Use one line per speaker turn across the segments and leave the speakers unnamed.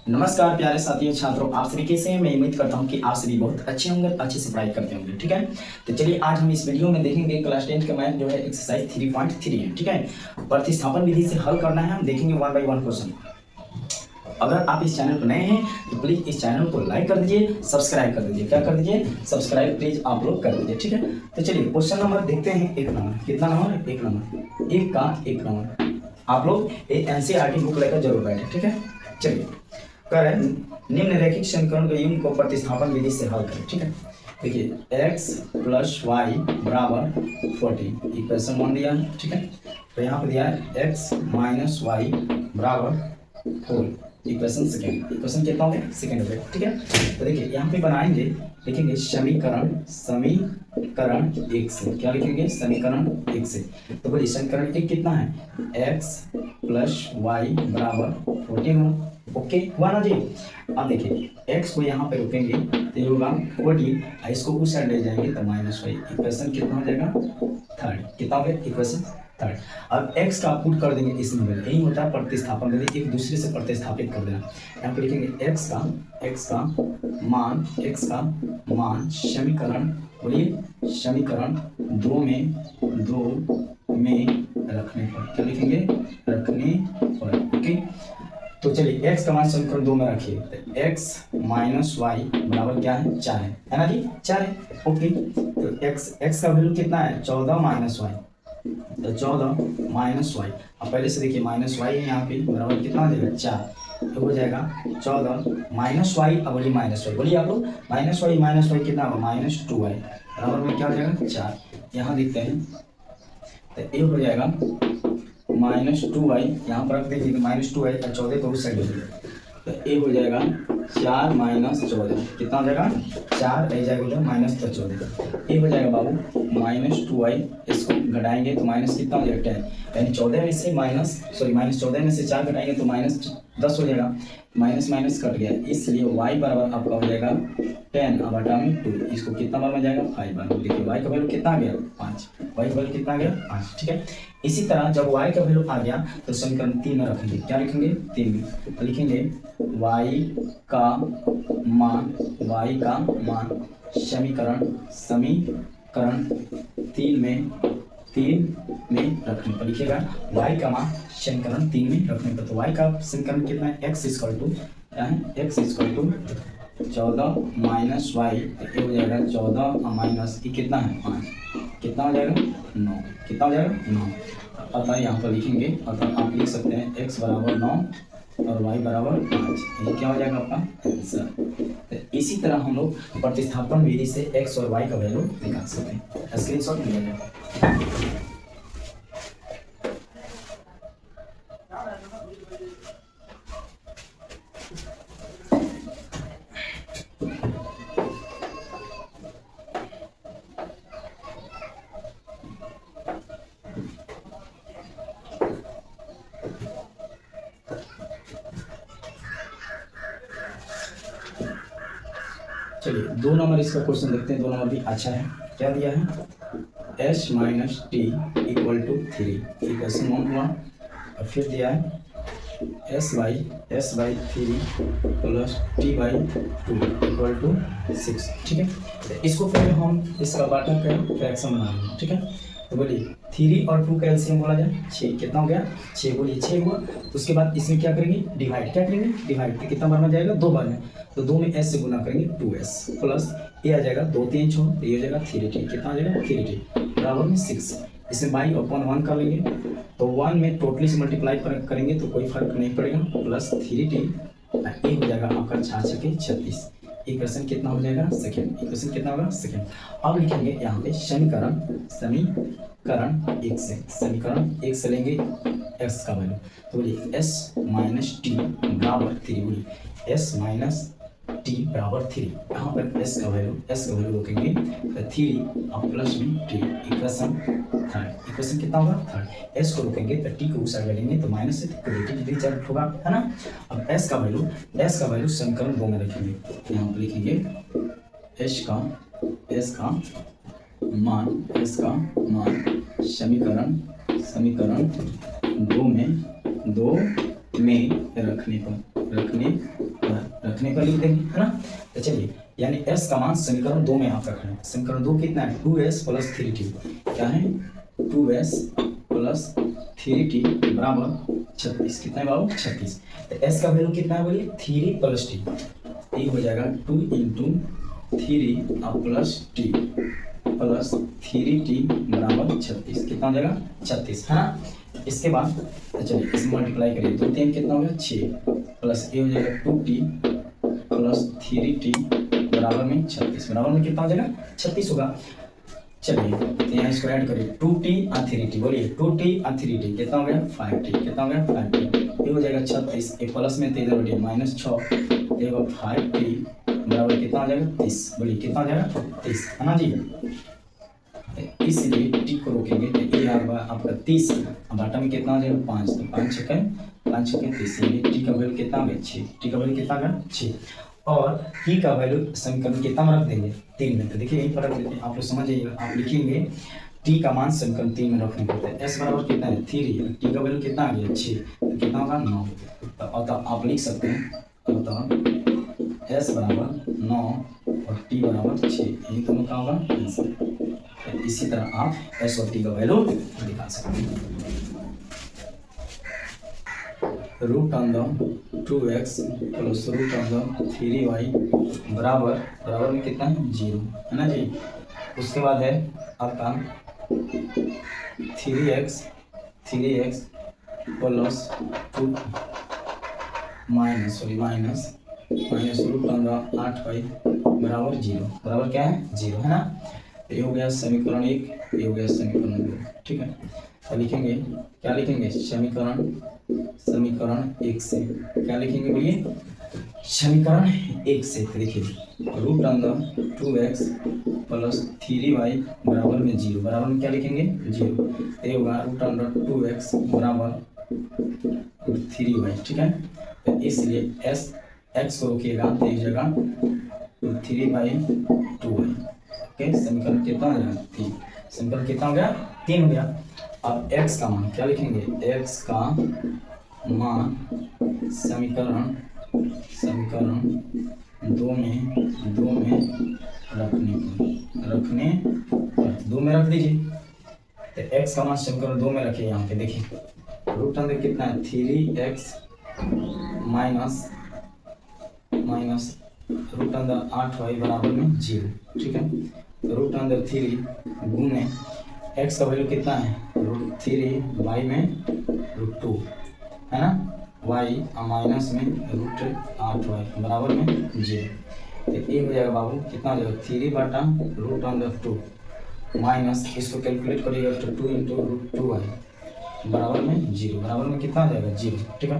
नमस्कार प्यारे साथियों छात्रों, आप सभी कैसे हैं। मैं उम्मीद करता हूं कि आप सभी बहुत अच्छे होंगे, अच्छे से पढ़ाई करते होंगे। ठीक है, तो चलिए आज हम इस वीडियो में देखेंगे क्लास 10 का मैथ जो है एक्सरसाइज 3.3 है। ठीक है, प्रतिस्थापन विधि से हल करना है। हम देखेंगे 1 बाय 1 क्वेश्चन। अगर आप इस चैनल पर नए हैं तो प्लीज इस चैनल को लाइक कर दीजिए, सब्सक्राइब कर दीजिए। क्या कर दीजिए? सब्सक्राइब प्लीज आप लोग कर दीजिए। ठीक है, तो चलिए क्वेश्चन नंबर देखते हैं। 1 नंबर, कितना नंबर? 1 नंबर, 1 का 1 नंबर। आप लोग एनसीईआरटी बुक लेकर जरूर बैठे। ठीक है, चलिए कर है निम्नलिखित समीकरण के युग्म को प्रतिस्थापन विधि से हल करें। ठीक है, देखिए x प्लस वाई बराबर 40 इक्वेशन 1 दिया है। ठीक है, तो यहाँ पे दिया है x माइनस वाई बराबर 4 इक्वेशन सेकेंड। इक्वेशन कितना हो गया? सेकेंड हो गया। ठीक है, तो देखिए यहाँ पे बनाएंगे, लिखेंगे समीकरण एक से। क्या लिखेंगे? समीकरण एक से। तो बोलिए समीकरण एक कितना है? x प्लस वाई बराबर 14 ओके हुआ ना जी। अब देखिए x को यहाँ पे रोकेंगे तो ये होगा 40, इसको उस साइड ले जाएंगे तो माइनस वाई। इक्वेशन कितना हो जाएगा? थर्ड। कितना हो गया? Equation third. अब x का पुट कर देंगे इसमें, यही होता है प्रतिस्थापन विधि, एक दूसरे से प्रतिस्थापित कर देना। यहाँ पे लिखेंगे x का मान समीकरण, बोलिए समीकरण दो में रखने पर। क्या लिखेंगे? रखने पर। ओके, तो चलिए x का मान समीकरण 2 में रखिए तो x माइनस वाई बराबर क्या है? 4 है ना जी? 4 है। ओके, तो x का वैल्यू कितना है? 14 माइनस वाई, तो 14 माइनस वाई। अब पहले से देखिए माइनस वाई है यहाँ पे, बराबर कितना हो जाएगा? 4। तो हो जाएगा 14 माइनस वाई। अब बोलिए माइनस वाई, बोलिए आप लोग माइनस वाई कितना होगा? माइनस 2y बराबर में क्या हो जाएगा? 4। यहाँ देखते हैं तो ये हो जाएगा -2y, यहाँ पर रख दीजिए -2y और 14 को उस साइड ले लीजिए तो ये हो जाएगा 4 माइनस 14। कितना हो जाएगा? 4 रह जाएगा -14। ये हो जाएगा बाबू -2y। इसको घटाएंगे तो माइनस कितना हो जाएगा? 10। यानी 14 में से -14 में से 4 घटाएंगे तो -10 हो जाएगा। माइनस माइनस कट गया, इसलिए y बराबर आपका हो जाएगा 10 अब हटा में 2। इसको कितना बार में जाएगा? 5 बार में। देखिए y का वैल्यू कितना आ गया? 5। y का वैल्यू कितना आ गया? 5। ठीक है, इसी तरह जब y का वैल्यू आ गया तो समीकरण 3 में रखेंगे। क्या लिखेंगे? 3 में तो लिखेंगे y का मान समीकरण 3 में रखने पर। लिखिएगा y का मान समीकरण 3 में रखने पर। तो y का समीकरण कितना है? x equal to 14 minus Y, तो ये हो जाएगा 14 माइनस ये कितना है? 5। कितना हो जाएगा? 9। कितना हो जाएगा? 9। अतः यहाँ पर लिखेंगे, अतः आप लिख सकते हैं x बराबर 9 और y बराबर 5। ये क्या हो जाएगा आपका आंसर। तो इसी तरह हम लोग प्रतिस्थापन विधि से x और y का वैल्यू निकाल सकते हैं। स्क्रीनशॉट लिया जाए। चलिए 2 नंबर इसका क्वेश्चन देखते हैं। 2 नंबर भी अच्छा है। क्या दिया है? s minus T equal to 3 equation 1 हुआ। और फिर दिया है s by 3 plus t by 2 equal to 6। ठीक है, तो इसको पहले हम इसका बाटा कर फ्रैक्शन बना लेंगे। ठीक है, तो बोलिए 3 और 2 का एलसीएम बोला जाए 6। कितना हो गया? 6। बोलिए 6 हुआ। उसके बाद इसमें क्या करेंगे? डिवाइड। क्या करेंगे? डिवाइड। तो कितना बार में जाएगा? 2 बार में। तो 2 में s से गुना करेंगे 2s प्लस ये आ जाएगा 2 3 6, तो ये हो जाएगा 3t। कितना आ जाएगा? 3t बराबर में 6। इसमें बाई अपॉन 1 कर लेंगे तो 1 में टोटली से मल्टीप्लाई करेंगे तो कोई फर्क नहीं पड़ेगा, प्लस 3t। ये हो जाएगा आपका 6 36। इक्वेशन कितना हो जाएगा? सेकेंड। इक्वेशन कितना होगा? सेकेंड। अब लिखेंगे यहाँ पे समीकरण एक से लेंगे x का वैल्यू। तो बोलिए s माइनस टी बराबर 3। बोलिए s माइनस टी बराबर 3। यहाँ पर s का वैल्यू रोकेंगे तो 3 और प्लस में t। Equation third. इक्वेशन कितना होगा? थर्ड। s को रोकेंगे तो t को उस साइड लेंगे तो माइनस से पॉजिटिव रिजल्ट होगा, है ना। अब s का वैल्यू समीकरण 2 में रखेंगे। यहाँ पर लिखेंगे s का मान समीकरण 2 में रखने पर लिख देंगे, है ना। तो चलिए, यानी s का मान समीकरण 2 में आप रख रहे हैं। समीकरण 2 कितना है? 2s plus 3t। क्या है? 2s प्लस 3t बराबर 36। कितना है बाबू? 36। तो s का वैल्यू कितना है बोलिए? 3 प्लस t। ये हो जाएगा 2 into 3 plus t plus 3t बराबर 36। कितना हो जाएगा? 36, है ना। इसके बाद चलिए इस मल्टीप्लाई करिए, 2 3 कितना हो गया? 6 प्लस ये हो जाएगा 2t प्लस 3t बराबर में 36। बराबर में कितना हो जाएगा? 36 होगा। चलिए तो यहाँ इसको ऐड करिए, 2t और 3t। बोलिए 2t और 3t कितना हो गया? 5t। कितना हो गया? 5t। ये हो जाएगा 36। ये प्लस में 3 बटे माइनस 6, ये 5t बराबर कितना हो जाएगा? 30। बोलिए कितना हो जाएगा? 30, है ना जी। इसलिए टी को रोकेंगे तो ये आपका 30, बाटा में कितना हो जाएगा? 5। तो 5 छक्के 30। टी का वैल्यू कितना हो गया? 6। टी का वैल्यू कितना गया? 6। और टी का वैल्यू समीकरण कितना में रख देंगे? 3 में। तो देखिए यहीं पर रख देते हैं, आप लोग समझ जाइएगा। आप लिखेंगे टी का मान समीकरण 3 में रखने पड़ता है। एस बराबर कितना है? 3। टी का वैल्यू कितना आ गया? 6। तो कितना होगा? 9। तो आप लिख सकते हैं एस बराबर 9 और टी बराबर 6। यही दोनों का होगा आंसर। इसी तरह आप एस और टी का वैल्यू निकाल सकते हैं। रूट अंदर 2x प्लस रूट अंदर 3y बराबर में कितना है? 0, है ना जी। उसके बाद है आपका 3x प्लस 2 माइनस रूट अंदर 8y बराबर 0। बराबर क्या है? 0, है ना। ये हो गया समीकरण 1, ये हो गया समीकरण 2। ठीक है, तो लिखेंगे, क्या लिखेंगे? समीकरण 1 से क्या लिखेंगे बोलिए? समीकरण 1 से देखिए रूट अंदर 2x प्लस 3y बराबर में 0। बराबर में क्या लिखेंगे? 0। ये होगा रूट अंदर 2x बराबर 3y। ठीक है, तो इसलिए x को रोकिएगा तो एक जगह 3/2y। ओके, समीकरण कितना हो जाएगा? 3। समीकरण कितना हो गया? 3 हो गया। अब x का मान क्या लिखेंगे? x का मान समीकरण 2 में रखने पर 2 में रख दीजिए। तो x का मान समीकरण 2 में रखिए। यहाँ पे देखिए रूट अंदर कितना है? 3x माइनस रूट अंदर 8y बराबर में 0। ठीक है, तो रूट अंदर 3 गुने x का वैल्यू कितना है? रूट 3 y में रूट 2, है ना। y माइनस में रूट 8y बराबर में 0। तो ये हो जाएगा बाबू कितना हो जाएगा? 3 बटा रूट अंदर 2 माइनस, इसको कैलकुलेट करिएगा तो 2 इंटू रूट 2y बराबर में 0। बराबर में कितना हो जाएगा? 0। ठीक है,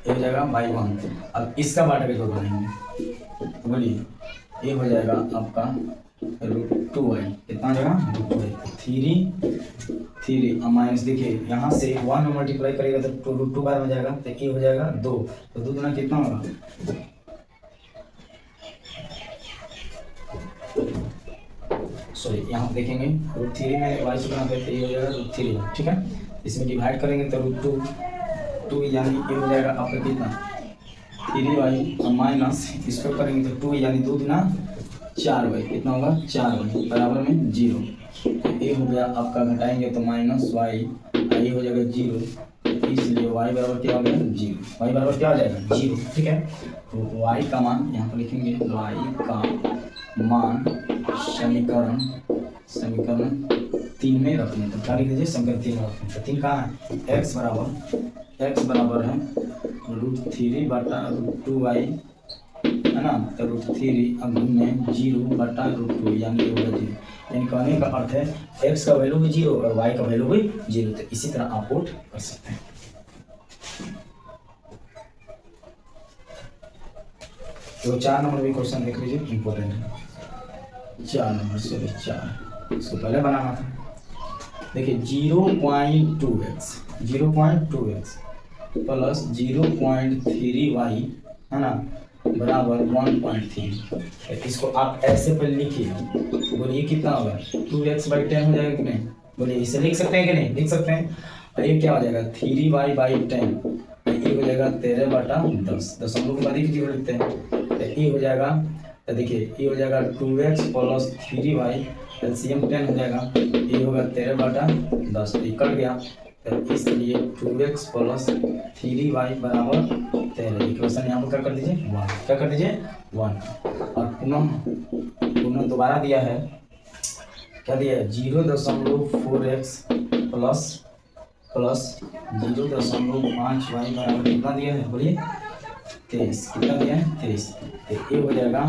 ये हो जाएगा y1। अब इसका बाटा के जोड़ बनाएंगे, बोलिए ये हो जाएगा आपका रूट 2y। कितना हो जाएगा? Root 2y। 3 माइनस, देखिए यहाँ से 1 में मल्टीप्लाई करेगा तो रूट 2 बार में जाएगा, तो ये हो जाएगा 2। तो 2 गुना कितना होगा? सॉरी, यहाँ देखेंगे रूट 3 में y से गुना करते ये हो जाएगा रूट 3। ठीक है, इसमें डिवाइड करेंगे तो रूट 2 यानी ये हो जाएगा आपका कितना? 3y माइनस इसको करेंगे तो 2 यानी 2 गुना 4y। कितना होगा? 4y बराबर में 0। ये हो गया आपका, घटाएंगे तो माइनस y, ये हो जाएगा 0। इसलिए y बराबर क्या हो गया? 0। y बराबर क्या हो जाएगा? 0। ठीक है, तो y का मान यहाँ पर लिखेंगे, y का मान समीकरण 3 में रखने। तो क्या लिख दीजिए? समीकरण 3 में रखने। तो 3 कहाँ है? x बराबर है रूट 3 बटा रूट 2y, है ना। तो रूट 3 अब गुने 0 बटा रूट 2 यानी ये होगा 0। यानी कहने का अर्थ है x का वैल्यू भी 0 और y का वैल्यू भी 0। तो इसी तरह आप पुट कर सकते हैं। तो 4 नंबर भी क्वेश्चन देख लीजिए, इंपॉर्टेंट है। 4 नंबर सॉरी 4, इसको पहले बनाना था। देखिए 0.2x प्लस 0.3y, है ना, बराबर 1.3। इसको आप ऐसे पर लिखिए, बोलिए कितना होगा? 2x/10 हो जाएगा कि नहीं? बोलिए इसे लिख सकते हैं कि नहीं? लिख सकते हैं। और ये क्या हो जाएगा 3y बाई 10, ये हो जाएगा 13/10, दशमलव के बाद एक जीरो लिखते हैं, तो ये हो जाएगा, तो देखिए ये हो जाएगा 2x प्लस 3y, एलसीएम 10 हो जाएगा, ये होगा 13/10, ये कट गया, तो इसलिए 2x प्लस 3y बराबर 13, इक्वेशन यहाँ पर क्या कर दीजिए 1, क्या कर दीजिए 1, और पुनः दोबारा दिया है, क्या दिया है 0.4x प्लस 0.5y बराबर कितना दिया है बोलिए 23, कितना दिया है 23, तो ये हो जाएगा,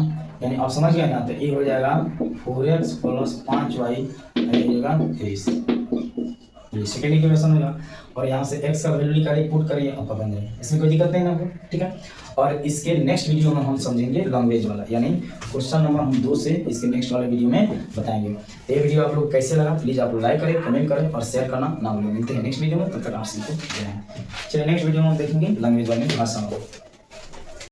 यानी आप समझ गए ना, तो ये हो जाएगा 4x प्लस 5y, ये हो जाएगा 23, ये सेकेंड इक्वेशन होगा, और यहाँ से x का वैल्यू निकालिए, पुट करिए, आपका बन जाएगा, इसमें कोई दिक्कत नहीं ना आपको, ठीक है। और इसके नेक्स्ट वीडियो में हम समझेंगे लैंग्वेज वाला, यानी क्वेश्चन नंबर हम 2 से इसके नेक्स्ट वाले वीडियो में बताएंगे। तो ये वीडियो आप लोग कैसे लगा प्लीज़ आप लोग लाइक करें, कमेंट करें और शेयर करना ना भूलें। मिलते हैं नेक्स्ट वीडियो में, तब तक आप सीखो। चलिए नेक्स्ट वीडियो में देखेंगे लैंग्वेज वाले भाषा।